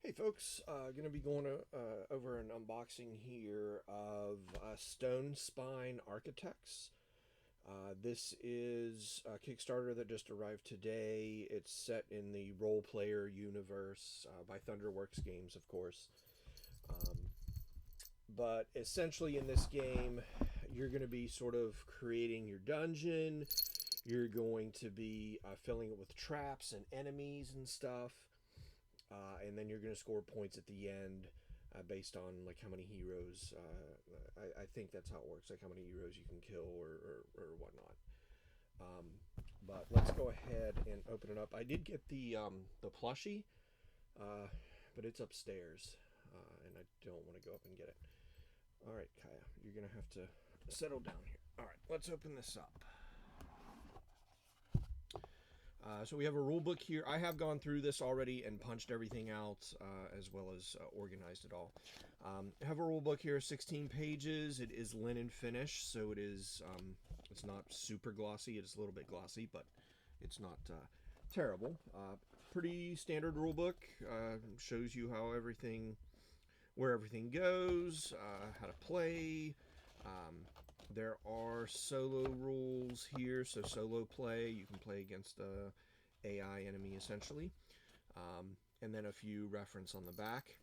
Hey folks, going to be going over an unboxing here of Stonespine Architects. This is a Kickstarter that just arrived today. It's set in the role player universe by Thunderworks Games, of course. Um, but essentially, in this game, you're going to be sort of creating your dungeon. You're going to be filling it with traps and enemies and stuff. And then you're going to score points at the end based on like how many heroes. I think that's how it works, like how many heroes you can kill or whatnot. But let's go ahead and open it up. I did get the plushie, uh, but it's upstairs, and I don't want to go up and get it. All right, Kaya, you're gonna have to settle down here. All right, let's open this up. So we have a rule book here. I have gone through this already and punched everything out as well as organized it all. I have a rule book here, 16 pages. It is linen finish, so it is. It's not super glossy. It is a little bit glossy, but it's not terrible. Pretty standard rule book. Shows you how where everything goes, how to play. There are solo rules here, so solo play. You can play against a AI enemy essentially, and then a few reference on the back.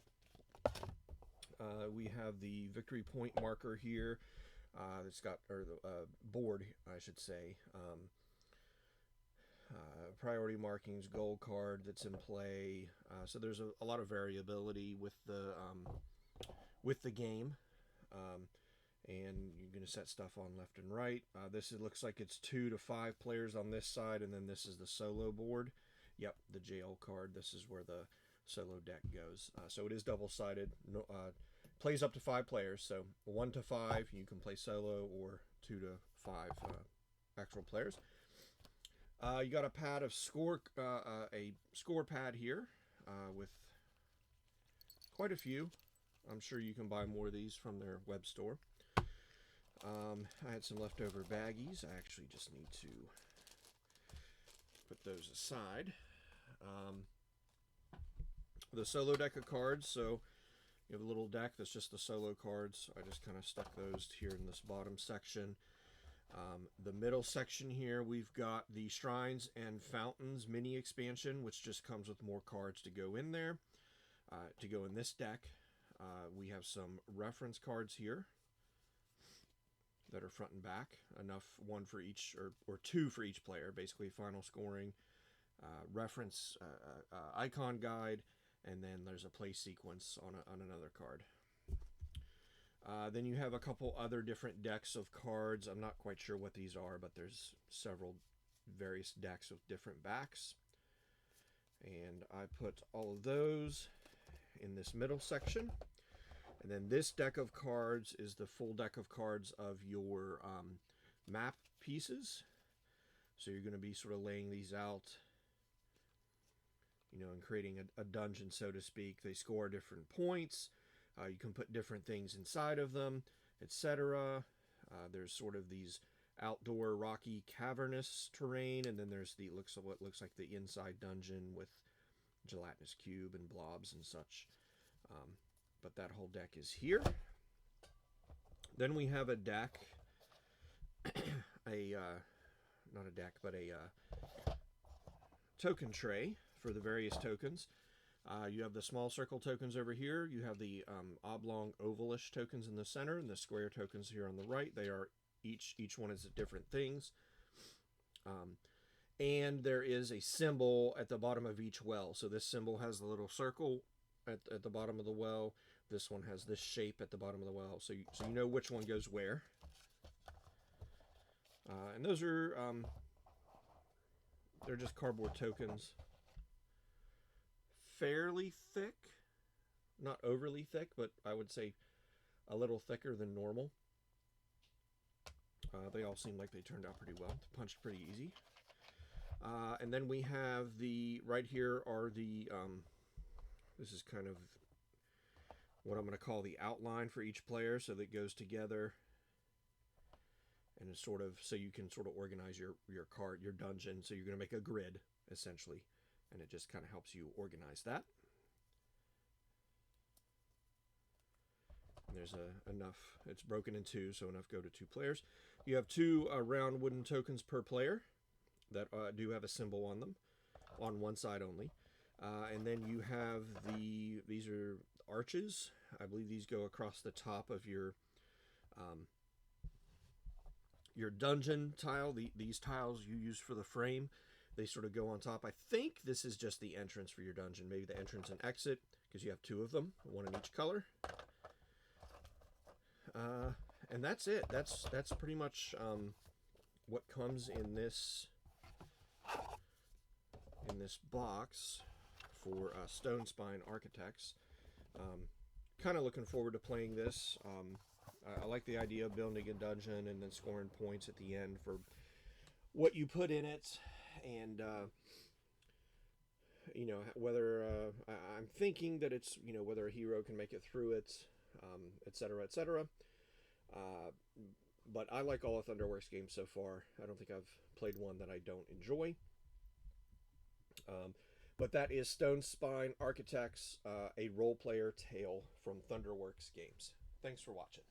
We have the victory point marker here. It's got or the board, I should say. Priority markings, gold card that's in play. So there's a lot of variability with the game. And you're going to set stuff on left and right. It looks like it's 2 to 5 players on this side, and then this is the solo board. Yep, the jail card. This is where the solo deck goes. So it is double-sided. Plays up to 5 players, so 1 to 5 you can play solo, or 2 to 5 actual players. You got a pad of a score pad here with quite a few. I'm sure you can buy more of these from their web store. I had some leftover baggies. I actually just need to put those aside. The solo deck of cards. So you have a little deck that's just the solo cards. I just kind of stuck those here in this bottom section. The middle section here, we've got the Shrines and Fountains mini expansion, which just comes with more cards to go in there, to go in this deck. We have some reference cards here that are front and back, enough one for each or 2 for each player, basically final scoring, reference icon guide, and then there's a play sequence on another card. Then you have a couple other different decks of cards. I'm not quite sure what these are, but there's several various decks with different backs. And I put all of those in this middle section. And then this deck of cards is the full deck of cards of your map pieces. So you're going to be sort of laying these out, and creating a dungeon, so to speak. They score different points. You can put different things inside of them, etc. There's sort of these outdoor rocky cavernous terrain, and then there's what looks like the inside dungeon with gelatinous cube and blobs and such. But that whole deck is here. Then we have a deck, not a deck, but a token tray for the various tokens. You have the small circle tokens over here. You have the oblong ovalish tokens in the center, and the square tokens here on the right. They are each one is different things. And there is a symbol at the bottom of each well. So this symbol has the little circle at the bottom of the well. This one has this shape at the bottom of the well. So you know which one goes where. And those are they're just cardboard tokens. Fairly thick, not overly thick, but I would say a little thicker than normal. They all seem like they turned out pretty well. Punched pretty easy. And then we have right here are this is kind of what I'm going to call the outline for each player, so that it goes together and it's sort of, so you can sort of organize your dungeon. So you're going to make a grid essentially, and it just kind of helps you organize that. There's enough. It's broken in two, so enough go to 2 players. You have 2 round wooden tokens per player that do have a symbol on them, on one side only. And then you have these are arches. I believe these go across the top of your dungeon tile. These tiles you use for the frame, they sort of go on top. I think this is just the entrance for your dungeon, maybe the entrance and exit, because you have 2 of them, one in each color. And that's it. That's pretty much what comes in this box for Stonespine Architects. Kind of looking forward to playing this. I like the idea of building a dungeon and then scoring points at the end for what you put in it, and you know, whether I'm thinking that it's, you know, whether a hero can make it through it, etc., etc. But I like all of Thunderworks games so far. I don't think I've played one that I don't enjoy. But that is Stonespine Architects, a role player tale from Thunderworks games. Thanks for watching.